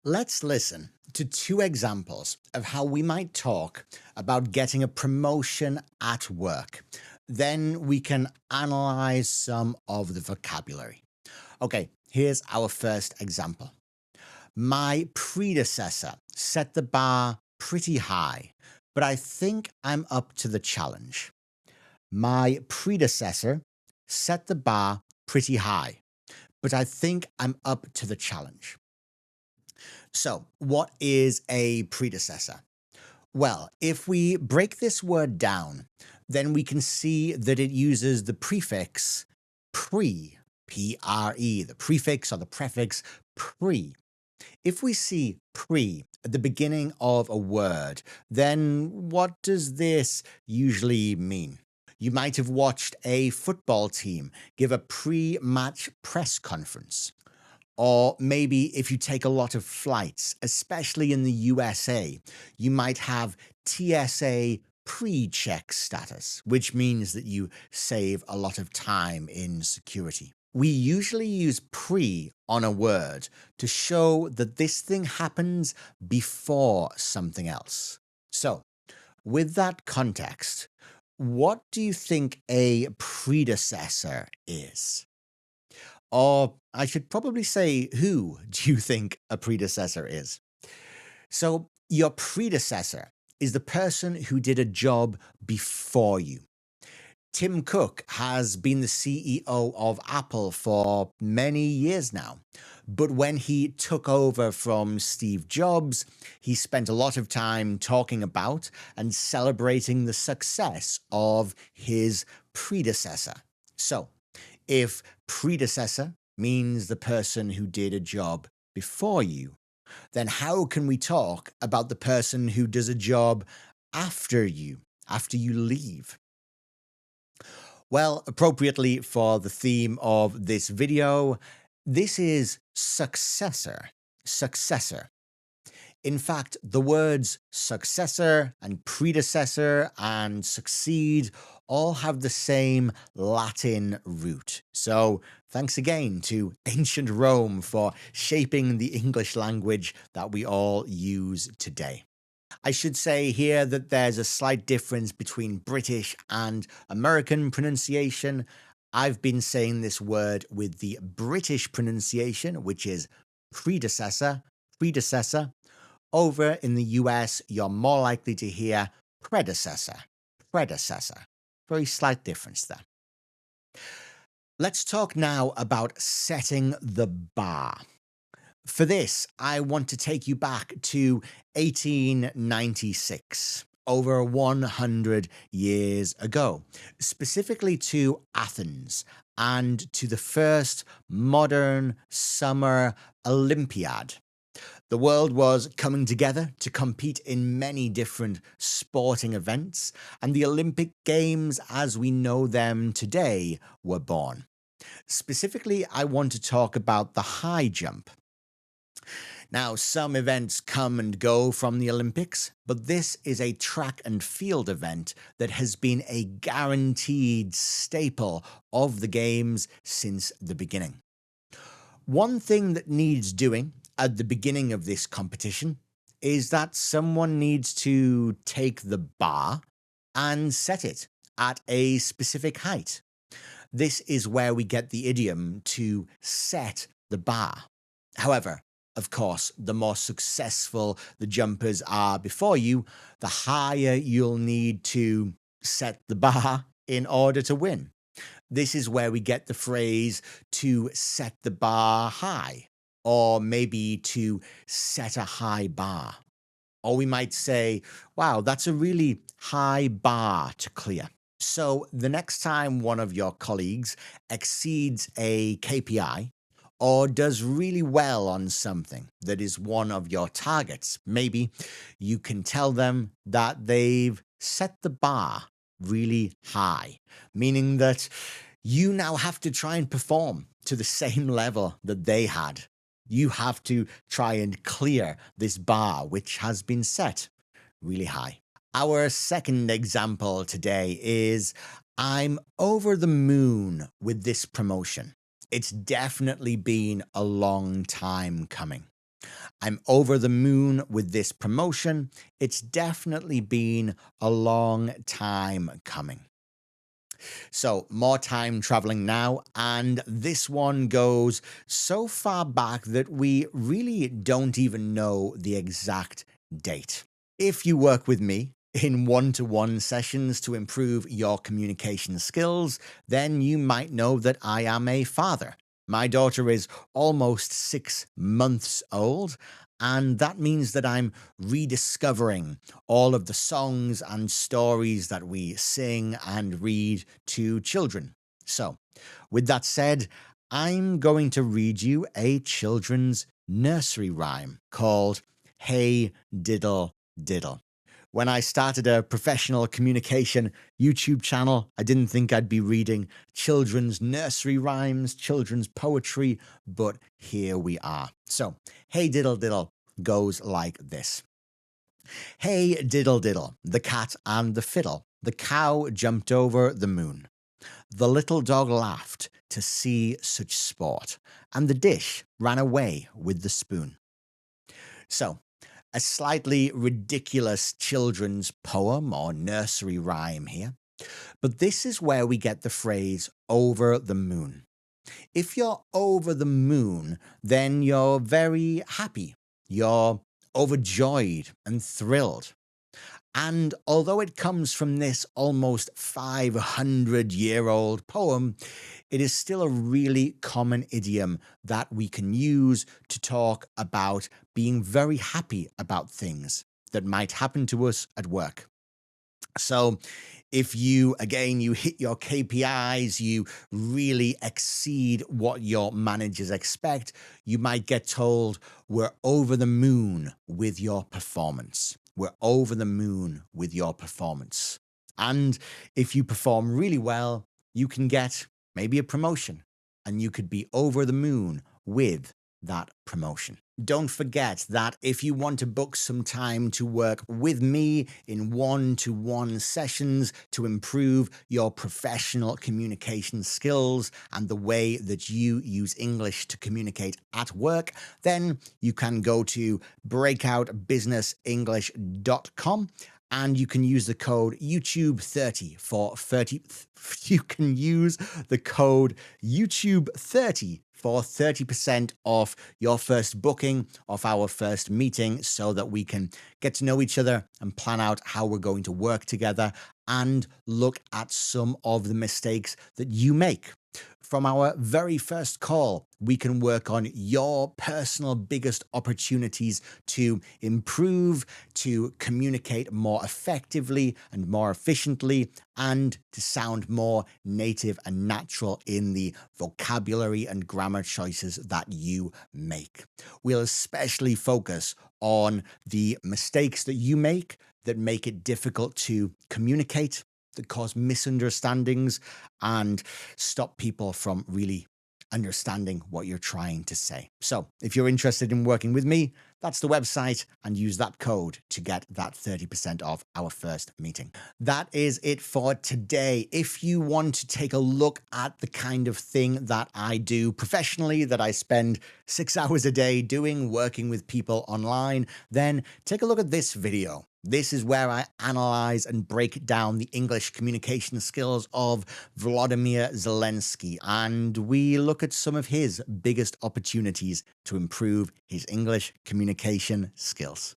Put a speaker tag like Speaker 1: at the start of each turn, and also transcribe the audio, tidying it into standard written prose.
Speaker 1: Let's listen to two examples of how we might talk about getting a promotion at work. Then we can analyze some of the vocabulary. Okay, here's our first example. My predecessor set the bar pretty high, but I think I'm up to the challenge. My predecessor set the bar pretty high, but I think I'm up to the challenge. So, what is a predecessor? Well, if we break this word down, then we can see that it uses the prefix pre, P R E, the prefix or the prefix pre. If we see pre at the beginning of a word, then what does this usually mean? You might have watched a football team give a pre match press conference. Or maybe if you take a lot of flights, especially in the USA, you might have TSA pre-check status, which means that you save a lot of time in security. We usually use pre on a word to show that this thing happens before something else. So, with that context, what do you think a predecessor is? Or I should probably say, who do you think a predecessor is? So, your predecessor is the person who did a job before you. Tim Cook has been the CEO of Apple for many years now. But when he took over from Steve Jobs, he spent a lot of time talking about and celebrating the success of his predecessor. So, if predecessor means the person who did a job before you, then how can we talk about the person who does a job after you leave? Well, appropriately for the theme of this video, this is successor. Successor. In fact, the words successor and predecessor and succeed all have the same Latin root. So, thanks again to ancient Rome for shaping the English language that we all use today. I should say here that there's a slight difference between British and American pronunciation. I've been saying this word with the British pronunciation, which is predecessor, predecessor. Over in the US, you're more likely to hear predecessor, predecessor. Very slight difference there. Let's talk now about setting the bar. For this, I want to take you back to 1896, over 100 years ago, specifically to Athens and to the first modern summer Olympiad. The world was coming together to compete in many different sporting events, and the Olympic Games as we know them today were born. Specifically, I want to talk about the high jump. Now, some events come and go from the Olympics, but this is a track and field event that has been a guaranteed staple of the Games since the beginning. One thing that needs doing at the beginning of this competition is that someone needs to take the bar and set it at a specific height. This is where we get the idiom to set the bar. However, of course, the more successful the jumpers are before you, the higher you'll need to set the bar in order to win. This is where we get the phrase to set the bar high, or maybe to set a high bar. Or we might say, wow, that's a really high bar to clear. So the next time one of your colleagues exceeds a KPI or does really well on something that is one of your targets, maybe you can tell them that they've set the bar really high, meaning that you now have to try and perform to the same level that they had. You have to try and clear this bar, which has been set really high. Our second example today is I'm over the moon with this promotion. It's definitely been a long time coming. I'm over the moon with this promotion. It's definitely been a long time coming. So, more time traveling now, and this one goes so far back that we really don't even know the exact date. If you work with me in one-to-one sessions to improve your communication skills, then you might know that I am a father. My daughter is almost 6 months old, and that means that I'm rediscovering all of the songs and stories that we sing and read to children. So, with that said, I'm going to read you a children's nursery rhyme called Hey Diddle Diddle. When I started a professional communication YouTube channel, I didn't think I'd be reading children's nursery rhymes, children's poetry, but here we are. So, Hey Diddle Diddle goes like this. Hey diddle diddle, the cat and the fiddle. The cow jumped over the moon. The little dog laughed to see such sport, and the dish ran away with the spoon. So, a slightly ridiculous children's poem or nursery rhyme here. But this is where we get the phrase over the moon. If you're over the moon, then you're very happy. You're overjoyed and thrilled. And although it comes from this almost 500-year-old poem, it is still a really common idiom that we can use to talk about being very happy about things that might happen to us at work. So if you hit your KPIs, you really exceed what your managers expect, you might get told, we're over the moon with your performance. We're over the moon with your performance. And if you perform really well, you can get maybe a promotion, and you could be over the moon with that promotion. Don't forget that if you want to book some time to work with me in one-to-one sessions to improve your professional communication skills and the way that you use English to communicate at work, then you can go to breakoutbusinessenglish.com and you can use the code YouTube30 for 30. You can use the code YouTube30 for 30% off your first booking of our first meeting so that we can get to know each other and plan out how we're going to work together and look at some of the mistakes that you make. From our very first call, we can work on your personal biggest opportunities to improve, to communicate more effectively and more efficiently, and to sound more native and natural in the vocabulary and grammar choices that you make. We'll especially focus on the mistakes that you make that make it difficult to communicate, that cause misunderstandings and stop people from really understanding what you're trying to say. So if you're interested in working with me, that's the website, and use that code to get that 30% off our first meeting. That is it for today. If you want to take a look at the kind of thing that I do professionally, that I spend 6 hours a day doing, working with people online, then take a look at this video. This is where I analyze and break down the English communication skills of Volodymyr Zelensky, and we look at some of his biggest opportunities to improve his English communication skills.